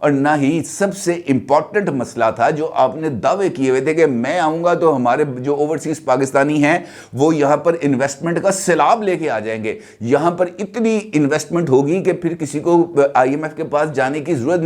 اور نہ ہی سب سے امپورٹنٹ مسئلہ تھا جو آپ نے دعوے کیے ہوئے تھے کہ میں آؤں گا تو ہمارے جو اوورسیز پاکستانی ہیں وہ یہاں پر انویسٹمنٹ کا سیلاب لے کے آ جائیں گے، یہاں پر اتنی انویسٹمنٹ ہوگی کہ پھر کسی کو آئی ایم ایف کے پاس جانے کی ضرورت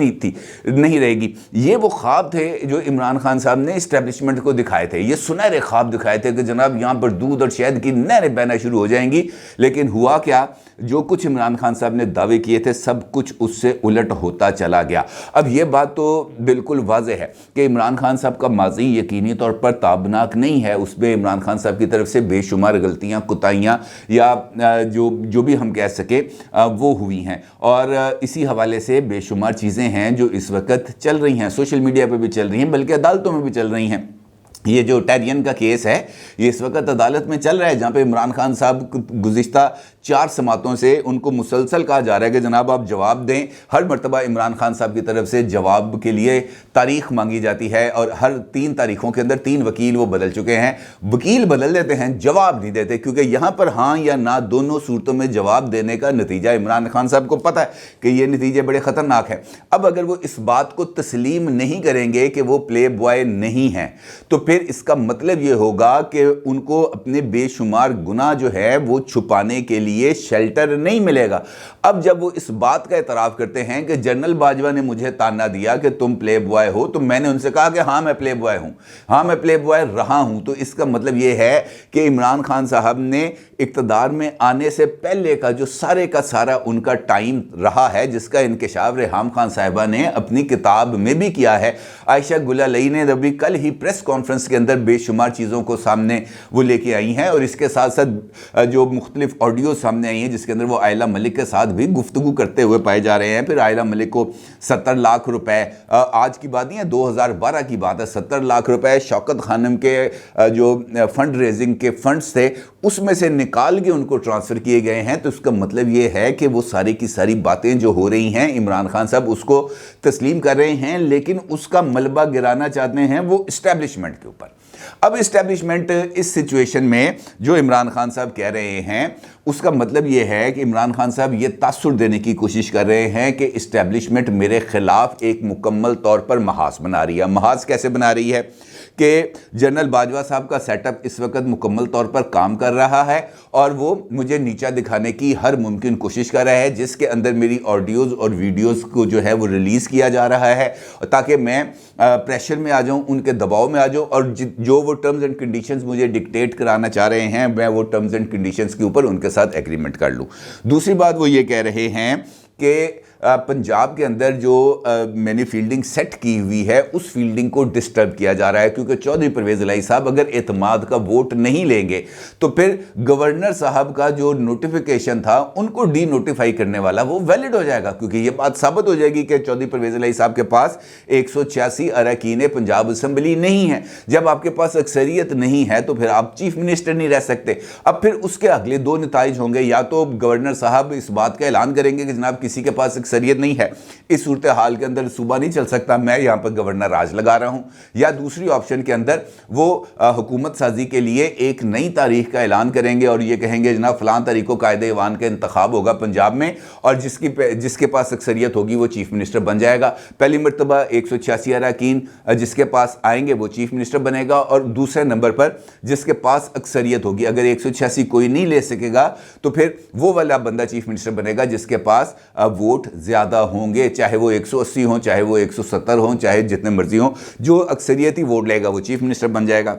نہیں رہے گی۔ یہ وہ خواب تھے جو عمران خان صاحب نے اسٹیبلشمنٹ کو دکھائے تھے، یہ سنہرے خواب دکھائے تھے کہ جناب یہاں پر دودھ اور شہد کی نہریں بہنا شروع ہو جائیں گی، لیکن ہوا کیا؟ جو کچھ عمران خان صاحب نے دعوے کیے تھے سب کچھ اس سے الٹ ہوتا چلا گیا۔ اب یہ بات تو بالکل واضح ہے کہ عمران خان صاحب کا ماضی یقینی طور پر تابناک نہیں ہے، اس میں عمران خان صاحب کی طرف سے بے شمار غلطیاں، کوتاہیاں یا جو بھی ہم کہہ سکیں وہ ہوئی ہیں، اور اسی حوالے سے بے شمار چیزیں ہیں جو اس وقت چل رہی ہیں، سوشل میڈیا پہ بھی چل رہی ہیں، بلکہ عدالتوں میں بھی چل رہی ہیں۔ یہ جو ٹیرین کا کیس ہے یہ اس وقت عدالت میں چل رہا ہے، جہاں پہ عمران خان صاحب گزشتہ 4 سماعتوں سے ان کو مسلسل کہا جا رہا ہے کہ جناب آپ جواب دیں۔ ہر مرتبہ عمران خان صاحب کی طرف سے جواب کے لیے تاریخ مانگی جاتی ہے، اور ہر 3 تاریخوں کے اندر 3 وکیل وہ بدل چکے ہیں، وکیل بدل دیتے ہیں، جواب نہیں دیتے، کیونکہ یہاں پر ہاں یا نہ دونوں صورتوں میں جواب دینے کا نتیجہ عمران خان صاحب کو پتہ ہے کہ یہ نتیجے بڑے خطرناک ہیں۔ اب اگر وہ اس بات کو تسلیم نہیں کریں گے کہ وہ پلے بوائے نہیں ہیں تو پھر اس کا مطلب یہ ہوگا کہ ان کو اپنے بے شمار گناہ جو ہے وہ چھپانے کے لیے شیلٹر نہیں ملے گا۔ اب جب وہ اس بات کا اعتراف کرتے ہیں کہ جنرل باجوہ نے مجھے تانا دیا کہ تم پلے بوائے ہو، تو میں نے ان سے کہا کہ ہاں میں پلے بوائے ہوں، ہاں میں پلے بوائے رہا ہوں، تو اس کا مطلب یہ ہے کہ عمران خان صاحب نے اقتدار میں آنے سے پہلے کا جو سارے کا سارا ان کا ٹائم رہا ہے، جس کا انکشاف ریحام خان صاحبہ نے اپنی کتاب میں بھی کیا ہے۔ عائشہ گل علیہ نے ابھی کل ہی پریس کانفرنس کے اندر بے شمار چیزوں کو سامنے وہ لے کے آئی ہیں، اور اس کے ساتھ ساتھ جو مختلف آڈیو سامنے آئی ہیں جس کے اندر وہ عائلہ ملک کے ساتھ بھی گفتگو کرتے ہوئے پائے جا رہے ہیں۔ پھر عائلہ ملک کو 70 لاکھ روپے، آج کی بات نہیں ہے 2012 کی بات ہے، 70 لاکھ روپے شوکت خانم کے جو فنڈ ریزنگ کے فنڈز تھے اس میں سے نکال کے ان کو ٹرانسفر کیے گئے ہیں۔ تو اس کا مطلب یہ ہے کہ وہ ساری کی ساری باتیں جو ہو رہی ہیں عمران خان صاحب اس کو تسلیم کر رہے ہیں، لیکن اس کا ملبہ گرانا چاہتے ہیں وہ اسٹیبلشمنٹ کے اوپر۔ اب اسٹیبلشمنٹ اس سچویشن میں جو عمران خان صاحب کہہ رہے ہیں اس کا مطلب یہ ہے کہ عمران خان صاحب یہ تاثر دینے کی کوشش کر رہے ہیں کہ اسٹیبلشمنٹ میرے خلاف ایک مکمل طور پر محاذ بنا رہی ہے۔ محاذ کیسے بنا رہی ہے کہ جنرل باجوہ صاحب کا سیٹ اپ اس وقت مکمل طور پر کام کر رہا ہے، اور وہ مجھے نیچا دکھانے کی ہر ممکن کوشش کر رہا ہے، جس کے اندر میری آڈیوز اور ویڈیوز کو جو ہے وہ ریلیز کیا جا رہا ہے تاکہ میں پریشر میں آ جاؤں، ان کے دباؤ میں آ جاؤں، اور جو وہ ٹرمز اینڈ کنڈیشنز مجھے ڈکٹیٹ کرانا چاہ رہے ہیں میں وہ ٹرمز اینڈ کنڈیشنز کے اوپر ان کے ساتھ ایگریمنٹ کر لوں۔ دوسری بات وہ یہ کہہ رہے ہیں کہ پنجاب کے اندر جو میں نے فیلڈنگ سیٹ کی ہوئی ہے اس فیلڈنگ کو ڈسٹرب کیا جا رہا ہے، کیونکہ چودھری پرویز الہی صاحب اگر اعتماد کا ووٹ نہیں لیں گے تو پھر گورنر صاحب کا جو نوٹیفیکیشن تھا ان کو ڈی نوٹیفائی کرنے والا وہ ویلڈ ہو جائے گا، کیونکہ یہ بات ثابت ہو جائے گی کہ چودھری پرویز الہی صاحب کے پاس 186 اراکین پنجاب اسمبلی نہیں ہے۔ جب آپ کے پاس اکثریت نہیں ہے تو پھر آپ چیف منسٹر نہیں رہ سکتے۔ اب پھر اس کے اگلے 2 نتائج ہوں گے، یا تو گورنر صاحب اس بات کا اعلان کریں گے کہ جناب کسی کے پاس اکثریت نہیں ہے، اس صورتحال کے اندر صوبہ نہیں چل سکتا، میں یہاں پر گورنر راج لگا رہا ہوں، یا دوسری آپشن کے اندر وہ حکومت سازی کے لیے ایک نئی تاریخ کا اعلان کریں گے اور یہ کہیں گے جناب فلاں تاریخ کو قائد ایوان کا انتخاب ہوگا پنجاب میں، اور جس کے پاس اکثریت ہوگی وہ چیف منسٹر بن جائے گا۔ پہلی مرتبہ 186 اراکین جس کے پاس آئیں گے وہ چیف منسٹر بنے گا، اور دوسرے نمبر پر جس کے پاس اکثریت ہوگی، اگر 186 کوئی نہیں لے سکے گا تو پھر وہ والا بندہ چیف منسٹر بنے گا جس کے پاس ووٹ زیادہ ہوں گے، چاہے وہ 180 ہوں، چاہے وہ 170 ہوں، چاہے جتنے مرضی ہوں، جو اکثریتی ووٹ لے گا وہ چیف منسٹر بن جائے گا۔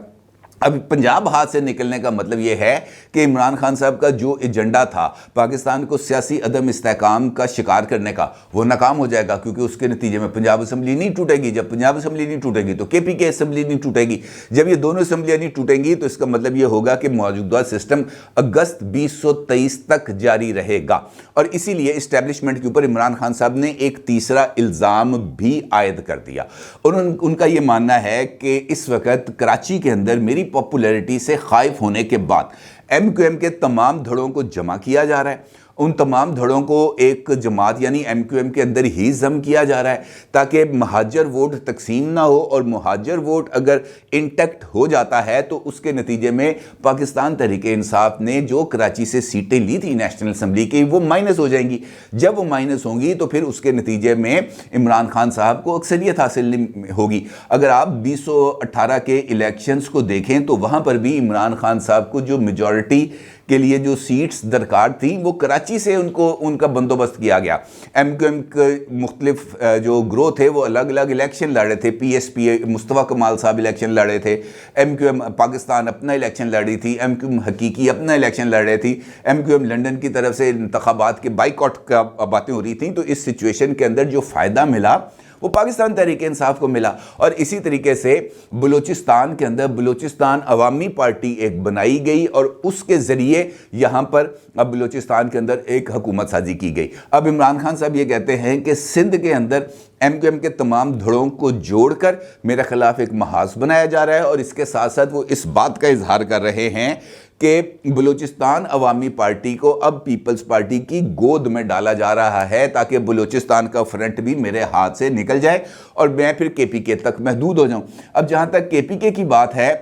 اب پنجاب ہاتھ سے نکلنے کا مطلب یہ ہے کہ عمران خان صاحب کا جو ایجنڈا تھا پاکستان کو سیاسی عدم استحکام کا شکار کرنے کا وہ ناکام ہو جائے گا، کیونکہ اس کے نتیجے میں پنجاب اسمبلی نہیں ٹوٹے گی۔ جب پنجاب اسمبلی نہیں ٹوٹے گی تو کے پی کے اسمبلی نہیں ٹوٹے گی۔ جب یہ دونوں اسمبلیاں نہیں ٹوٹیں گی تو اس کا مطلب یہ ہوگا کہ موجودہ سسٹم اگست 2023 تک جاری رہے گا، اور اسی لیے اسٹیبلشمنٹ کے اوپر عمران خان صاحب نے ایک تیسرا الزام بھی عائد کر دیا۔ ان کا یہ ماننا ہے کہ اس وقت کراچی کے اندر میری پاپولیرٹی سے خائف ہونے کے بعد ایم کیو ایم کے تمام دھڑوں کو جمع کیا جا رہا ہے، ان تمام دھڑوں کو ایک جماعت یعنی ایم کیو ایم کے اندر ہی ضم کیا جا رہا ہے تاکہ مہاجر ووٹ تقسیم نہ ہو، اور مہاجر ووٹ اگر انٹیکٹ ہو جاتا ہے تو اس کے نتیجے میں پاکستان تحریک انصاف نے جو کراچی سے سیٹیں لی تھی نیشنل اسمبلی کی وہ مائنس ہو جائیں گی۔ جب وہ مائنس ہوں گی تو پھر اس کے نتیجے میں عمران خان صاحب کو اکثریت حاصل ہوگی۔ اگر آپ 2018 کے الیکشنز کو دیکھیں تو وہاں پر بھی عمران خان صاحب کو جو میجورٹی کے لیے جو سیٹس درکار تھیں وہ کراچی سے ان کا بندوبست کیا گیا۔ ایم کیو ایم کے مختلف جو گروہ تھے وہ الگ الگ الیکشن لڑ رہے تھے، پی ایس پی مصطفیٰ کمال صاحب الیکشن لڑ رہے تھے، ایم کیو ایم پاکستان اپنا الیکشن لڑ رہی تھی، ایم کیو ایم حقیقی اپنا الیکشن لڑ رہی تھی، ایم کیو ایم لنڈن کی طرف سے انتخابات کے بائیکاٹ کا باتیں ہو رہی تھیں۔ تو اس سچویشن کے اندر جو فائدہ ملا وہ پاکستان تحریک انصاف کو ملا، اور اسی طریقے سے بلوچستان کے اندر بلوچستان عوامی پارٹی ایک بنائی گئی اور اس کے ذریعے یہاں پر اب بلوچستان کے اندر ایک حکومت سازی کی گئی۔ اب عمران خان صاحب یہ کہتے ہیں کہ سندھ کے اندر ایم کیو ایم کے تمام دھڑوں کو جوڑ کر میرے خلاف ایک محاذ بنایا جا رہا ہے، اور اس کے ساتھ ساتھ وہ اس بات کا اظہار کر رہے ہیں کہ بلوچستان عوامی پارٹی کو اب پیپلز پارٹی کی گود میں ڈالا جا رہا ہے تاکہ بلوچستان کا فرنٹ بھی میرے ہاتھ سے نکل جائے اور میں پھر کے پی کے تک محدود ہو جاؤں۔ اب جہاں تک کے پی کے کی بات ہے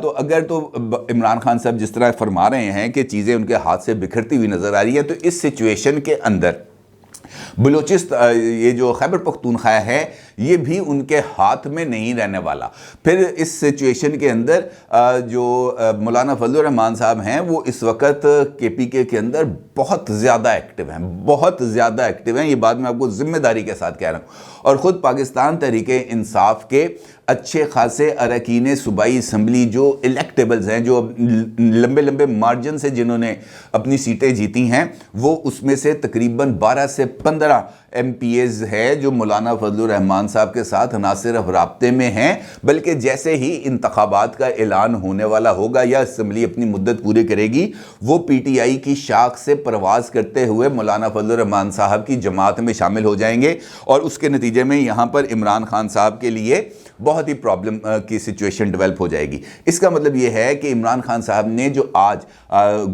تو اگر تو عمران خان صاحب جس طرح فرما رہے ہیں کہ چیزیں ان کے ہاتھ سے بکھرتی ہوئی نظر آ رہی ہیں، تو اس سچویشن کے اندر یہ جو خیبر پختونخوا ہے یہ بھی ان کے ہاتھ میں نہیں رہنے والا۔ پھر اس سچویشن کے اندر جو مولانا فضل الرحمان صاحب ہیں وہ اس وقت کے پی کے اندر بہت زیادہ ایکٹیو ہیں، بہت زیادہ ایکٹیو ہیں۔ یہ بات میں آپ کو ذمہ داری کے ساتھ کہہ رہا ہوں، اور خود پاکستان تحریک انصاف کے اچھے خاصے اراکین صوبائی اسمبلی جو الیکٹیبلز ہیں، جو لمبے لمبے مارجن سے جنہوں نے اپنی سیٹیں جیتی ہیں، وہ اس میں سے تقریباً 12 سے 15 ایم پی ایز ہے جو مولانا فضل الرحمان صاحب کے ساتھ نہ صرف رابطے میں ہیں بلکہ جیسے ہی انتخابات کا اعلان ہونے والا ہوگا یا اسمبلی اپنی مدت پوری کرے گی، وہ پی ٹی آئی کی شاخ سے پرواز کرتے ہوئے مولانا فضل الرحمان صاحب کی جماعت میں شامل ہو جائیں گے، اور اس کے نتیجے میں یہاں پر عمران خان صاحب کے لیے بہت ہی پرابلم کی سچویشن ڈیولپ ہو جائے گی۔ اس کا مطلب یہ ہے کہ عمران خان صاحب نے جو آج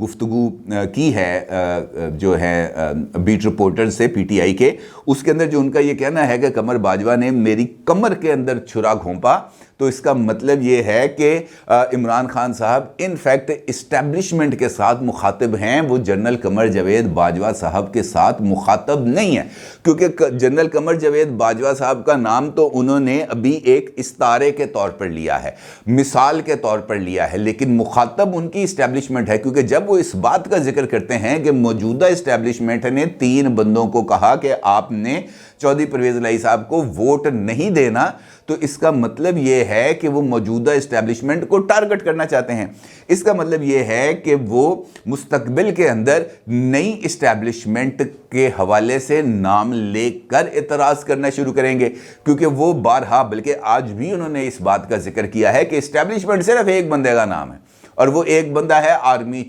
گفتگو کی ہے جو ہے بیٹ رپورٹر سے پی ٹی آئی کے، اس کے اندر جو ان کا یہ کہنا ہے کہ قمر باجوہ نے میری کمر کے اندر چھرا گھونپا، تو اس کا مطلب یہ ہے کہ عمران خان صاحب ان فیکٹ اسٹیبلشمنٹ کے ساتھ مخاطب ہیں، وہ جنرل قمر جاوید باجوہ صاحب کے ساتھ مخاطب نہیں ہے، کیونکہ جنرل قمر جاوید باجوہ صاحب کا نام تو انہوں نے ابھی ایک استعارے کے طور پر لیا ہے، مثال کے طور پر لیا ہے، لیکن مخاطب ان کی اسٹیبلشمنٹ ہے، کیونکہ جب وہ اس بات کا ذکر کرتے ہیں کہ موجودہ اسٹیبلشمنٹ نے 3 بندوں کو کہا کہ آپ نے چودھری پرویز الہی صاحب کو ووٹ نہیں دینا، تو اس کا مطلب یہ ہے کہ وہ موجودہ اسٹیبلشمنٹ کو ٹارگٹ کرنا چاہتے ہیں۔ اس کا مطلب یہ ہے کہ وہ مستقبل کے اندر نئی اسٹیبلشمنٹ کے حوالے سے نام لے کر اعتراض کرنا شروع کریں گے، کیونکہ وہ بارہا بلکہ آج بھی انہوں نے اس بات کا ذکر کیا ہے کہ اسٹیبلشمنٹ صرف ایک بندے کا نام ہے، اور وہ ایک بندہ ہے army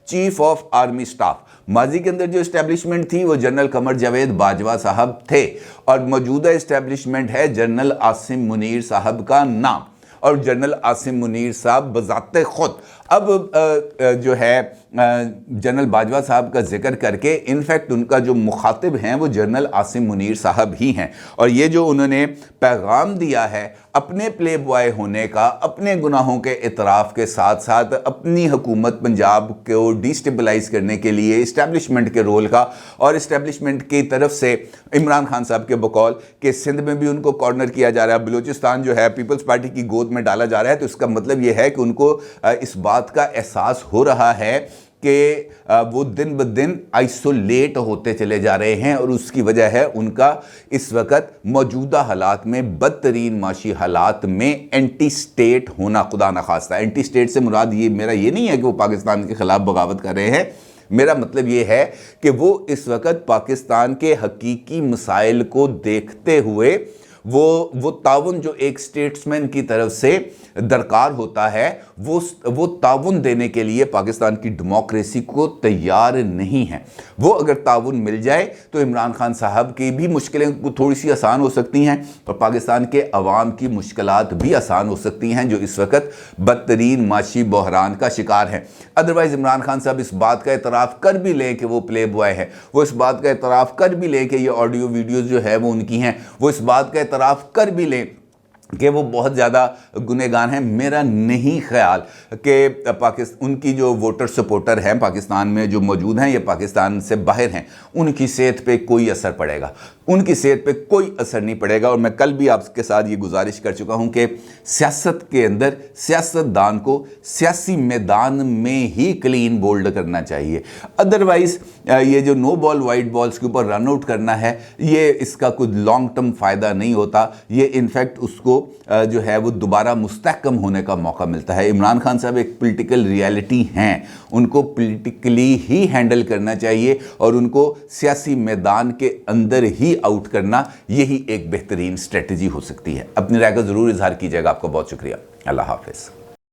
chief of army staff. ماضی کے اندر جو اسٹیبلشمنٹ تھی وہ جنرل قمر جاوید باجوہ صاحب تھے، اور موجودہ اسٹیبلشمنٹ ہے جنرل عاصم منیر صاحب کا نام، اور جنرل عاصم منیر صاحب بذات خود اب جو ہے جنرل باجوہ صاحب کا ذکر کر کے انفیکٹ ان کا جو مخاطب ہیں وہ جنرل عاصم منیر صاحب ہی ہیں، اور یہ جو انہوں نے پیغام دیا ہے اپنے پلے بوائے ہونے کا، اپنے گناہوں کے اعتراف کے ساتھ ساتھ اپنی حکومت پنجاب کو ڈیسٹیبلائز کرنے کے لیے اسٹیبلشمنٹ کے رول کا، اور اسٹیبلشمنٹ کی طرف سے عمران خان صاحب کے بقول کہ سندھ میں بھی ان کو کارنر کیا جا رہا ہے، بلوچستان جو ہے پیپلز پارٹی کی گود میں ڈالا جا رہا ہے، تو اس کا مطلب یہ ہے کہ ان کو اس بات کا احساس ہو رہا ہے کہ وہ دن بدن آئسولیٹ ہوتے چلے جا رہے ہیں، اور اس کی وجہ ہے ان کا اس وقت موجودہ حالات میں بدترین معاشی حالات میں اینٹی سٹیٹ ہونا، خدا نخواستہ۔ اینٹی سٹیٹ سے مراد میرا یہ نہیں ہے کہ وہ پاکستان کے خلاف بغاوت کر رہے ہیں، میرا مطلب یہ ہے کہ وہ اس وقت پاکستان کے حقیقی مسائل کو دیکھتے ہوئے وہ تعاون جو ایک سٹیٹسمین کی طرف سے درکار ہوتا ہے وہ تعاون دینے کے لیے پاکستان کی ڈیموکریسی کو تیار نہیں ہے۔ وہ اگر تعاون مل جائے تو عمران خان صاحب کی بھی مشکلیں تھوڑی سی آسان ہو سکتی ہیں اور پاکستان کے عوام کی مشکلات بھی آسان ہو سکتی ہیں جو اس وقت بدترین معاشی بحران کا شکار ہیں۔ ادروائز عمران خان صاحب اس بات کا اعتراف کر بھی لیں کہ وہ پلے بوائے ہے، وہ اس بات کا اعتراف کر بھی لیں کہ یہ آڈیو ویڈیوز جو ہے وہ ان کی ہیں، وہ اس بات کا اعتراف کر بھی لیں کہ وہ بہت زیادہ گنہگار ہیں، میرا نہیں خیال کہ ان کی جو ووٹر سپورٹر ہیں پاکستان میں جو موجود ہیں یا پاکستان سے باہر ہیں، ان کی صحت پہ کوئی اثر پڑے گا، ان کی صحت پہ کوئی اثر نہیں پڑے گا۔ اور میں کل بھی آپ کے ساتھ یہ گزارش کر چکا ہوں کہ سیاست کے اندر سیاستدان کو سیاسی میدان میں ہی کلین بولڈ کرنا چاہیے، ادروائز یہ جو نو بال وائٹ بالز کے اوپر رن آؤٹ کرنا ہے یہ اس کا کوئی لانگ ٹرم فائدہ نہیں ہوتا، یہ انفیکٹ اس کو جو ہے وہ دوبارہ مستحکم ہونے کا موقع ملتا ہے۔ عمران خان صاحب ایک پولیٹیکل ریالٹی ہیں، ان کو پولیٹیکلی ہی ہینڈل کرنا چاہیے اور ان کو سیاسی میدان کے اندر ہی آؤٹ کرنا یہی ایک بہترین اسٹریٹجی ہو سکتی ہے۔ اپنی رائے کا ضرور اظہار کیجیے گا۔ آپ کا بہت شکریہ۔ اللہ حافظ۔